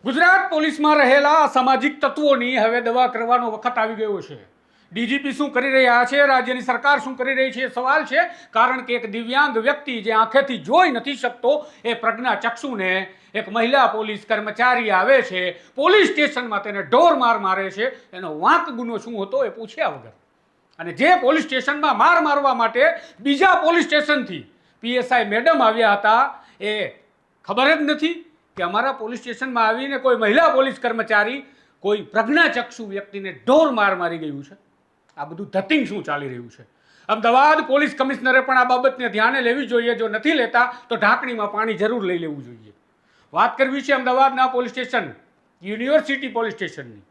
ગુજરાત પોલીસમાં રહેલા અસામાજિક તત્વોની હવે દવા કરવાનો વખત આવી ગયો છે। ડીજીપી શું કરી રહ્યા છે, રાજ્યની સરકાર શું કરી રહી છે એ સવાલ છે। કારણ કે એક દિવ્યાંગ વ્યક્તિ જે આંખેથી જોઈ નથી શકતો એ પ્રજ્ઞાચક્ષુને એક મહિલા પોલીસ કર્મચારી આવે છે, પોલીસ સ્ટેશનમાં તેને ઢોર માર મારે છે। એનો વાંક ગુનો શું હતો એ પૂછ્યા વગર, અને જે પોલીસ સ્ટેશનમાં માર મારવા માટે બીજા પોલીસ સ્ટેશનથી પીએસઆઈ મેડમ આવ્યા હતા એ ખબર જ નથી કે અમારા પોલીસ સ્ટેશનમાં આવીને કોઈ મહિલા પોલીસ કર્મચારી કોઈ પ્રજ્ઞાચક્ષુ વ્યક્તિને ઢોર માર મારી ગયું છે। આ બધું ધતિંગ શું ચાલી રહ્યું છે? અમદાવાદ પોલીસ કમિશનરે પણ આ બાબતને ધ્યાને લેવી જોઈએ। જો નથી લેતા તો ઢાંકણીમાં પાણી જરૂર લઈ લેવું જોઈએ। વાત કરવી છે અમદાવાદના પોલીસ સ્ટેશન, યુનિવર્સિટી પોલીસ સ્ટેશનની।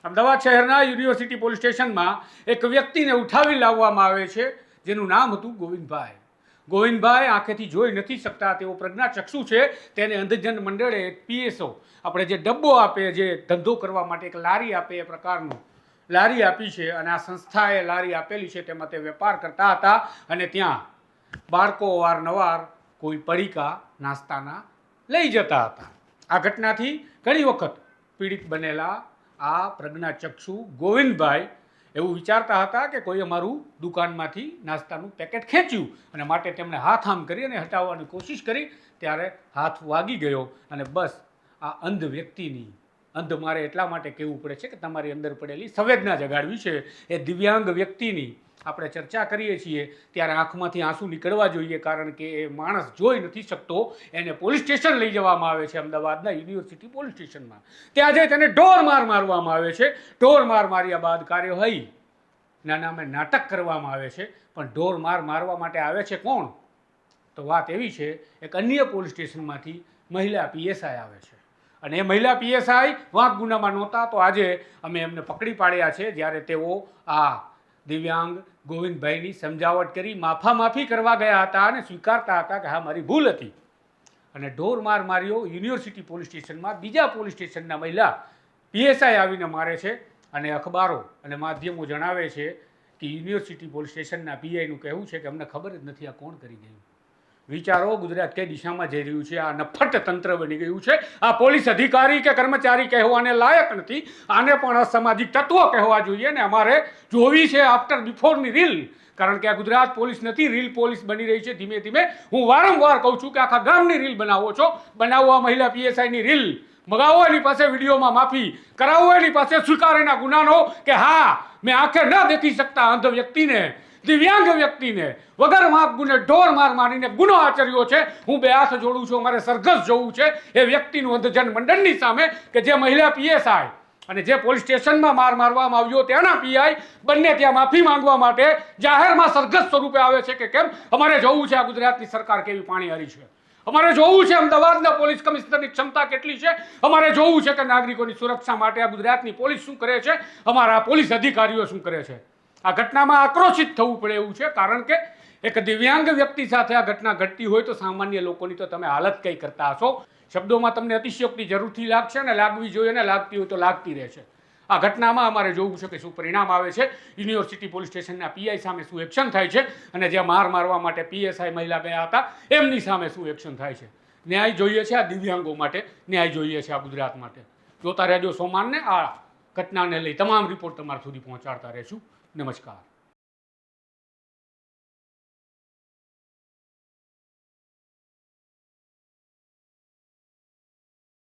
અમદાવાદ શહેરના યુનિવર્સિટી પોલીસ સ્ટેશનમાં એક વ્યક્તિને ઉઠાવી લાવવામાં આવે છે જેનું નામ હતું ગોવિંદભાઈ। ગોવિંદભાઈ આંખેથી જોઈ નથી શકતા, તેઓ પ્રજ્ઞાચક્ષુ છે। તેને અંધજન મંડળે પીએસઓ આપણે જે ડબ્બો આપે, જે ધંધો કરવા માટે એક લારી આપે એ પ્રકારનું લારી આપી છે, અને આ સંસ્થાએ લારી આપેલી છે તેમાં તે વેપાર કરતા હતા। અને ત્યાં બાળકો વારનવાર કોઈ પડીકા નાસ્તાના લઈ જતા હતા। આ ઘટનાથી ઘણી વખત પીડિત બનેલા આ પ્રજ્ઞાચક્ષુ ગોવિંદભાઈ એવું વિચારતા હતા કે કોઈ અમારું દુકાનમાંથી નાસ્તાનું પેકેટ ખેંચ્યું, અને માટે તેમણે હાથ આમ કરી અને હટાવવાની કોશિશ કરી, ત્યારે હાથ વાગી ગયો। અને બસ આ અંધ વ્યક્તિની, અંધ મારે એટલા માટે કહેવું પડે છે કે તમારી અંદર પડેલી સંવેદના જગાડવી છે। એ દિવ્યાંગ વ્યક્તિની આપણે ચર્ચા કરીએ છીએ ત્યારે આંખમાંથી આંસુ નીકળવા જોઈએ, કારણ કે એ માણસ જોઈ નથી શકતો। એને પોલીસ સ્ટેશન લઈ જવામાં આવે છે, અમદાવાદના યુનિવર્સિટી પોલીસ સ્ટેશનમાં। ત્યાં જઈ તેને ઢોર માર મારવામાં આવે છે। ઢોર માર માર્યા બાદ કાર્યવાહીના નામે નાટક કરવામાં આવે છે, પણ ઢોર માર મારવા માટે આવે છે કોણ? તો વાત એવી છે, એક અન્ય પોલીસ સ્ટેશનમાંથી મહિલા પીએસઆઈ આવે છે, અને એ મહિલા પીએસઆઈ વાંક ગુનામાં નહોતા, તો આજે અમે એમને પકડી પાડ્યા છે। જ્યારે તેઓ આ દિવ્યાંગ ગોવિંદભાઈની સમજાવટ કરી માફી કરવા ગયા હતા અને સ્વીકારતા હતા કે હા મારી ભૂલ હતી, અને ઢોર માર માર્યો યુનિવર્સિટી પોલીસ સ્ટેશનમાં બીજા પોલીસ સ્ટેશનના મહિલા પીએસઆઈ આવીને મારે છે। અને અખબારો અને માધ્યમો જણાવે છે કે યુનિવર્સિટી પોલીસ સ્ટેશનના પીઆઈનું કહેવું છે કે અમને ખબર જ નથી આ કોણ કરી ગયું। વિચારો ગુજરાત કઈ દિશામાં જઈ રહ્યું છે? આ નફટ તંત્ર બની ગયું છે। આ પોલીસ અધિકારી કે કર્મચારી કહેવાને લાયક નથી, આને પણ અસામાજિક તત્વો કહેવા જોઈએ। ને અમારે જોવી છે આફ્ટર બિફોરની રીલ, કારણ કે આ ગુજરાત પોલીસ નથી, રીલ પોલીસ બની રહી છે ધીમે ધીમે। હું વારંવાર કહું છું કે આખા ગામની રીલ બનાવો છો, બનાવો આ મહિલા પીએસઆઈની રીલ, મગાવો એની પાસે વિડીયોમાં માફી, કરાવો એની પાસે સ્વીકારેના ગુનાનો કે હા મેં આંખે ન દેખી શકતા અંધ વ્યક્તિને, દિવ્યાંગ વ્યક્તિને વગર વાંક ગુને ઢોર માર મારીને ગુનો આચર્યો છે। હું બે હાથ જોડું છું, અમારે સરઘસ જોવું છે એ વ્યક્તિનું અંધજન મંડળની સામે કે જે મહિલા પીએસઆઈ અને જે પોલીસ સ્ટેશનમાં માર મારવામાં આવ્યો તેના પીઆઈ બંને ત્યાં માફી માંગવા માટે જાહેરમાં સરઘસ સ્વરૂપે આવે છે કે કેમ? અમારે જોવું છે આ ગુજરાતની સરકાર કેવી પાણી હારી છે, અમારે જોવું છે અમદાવાદના પોલીસ કમિશનરની ક્ષમતા કેટલી છે, અમારે જોવું છે કે નાગરિકોની સુરક્ષા માટે આ ગુજરાતની પોલીસ શું કરે છે, અમારા પોલીસ અધિકારીઓ શું કરે છે। આ ઘટનામાં આક્રોશિત થવું પડે એવું છે, કારણ કે એક દિવ્યાંગ વ્યક્તિ સાથે આ ઘટના ઘટતી હોય તો સામાન્ય લોકોની તો તમે હાલત કઈ કરતા હશો। શબ્દોમાં તમને અતિશયોક્તિ જરૂરથી લાગશે, અને લાગવી જોઈએ, ને લાગતી હોય તો લાગતી રહેશે। આ ઘટનામાં અમારે જોવું છે કે શું પરિણામ આવે છે, યુનિવર્સિટી પોલીસ સ્ટેશનના પીઆઈ સામે શું એક્શન થાય છે, અને જ્યાં માર મારવા માટે પીએસઆઈ મહિલા ગયા હતા એમની સામે શું એક્શન થાય છે। ન્યાય જોઈએ છે આ દિવ્યાંગો માટે, ન્યાય જોઈએ છે આ ગુજરાત માટે। જોતા રહેજો સોમાનને। આ ઘટનાને લઈ તમામ રિપોર્ટ તમારા સુધી પહોંચાડતા રહેશું। નમસ્કાર।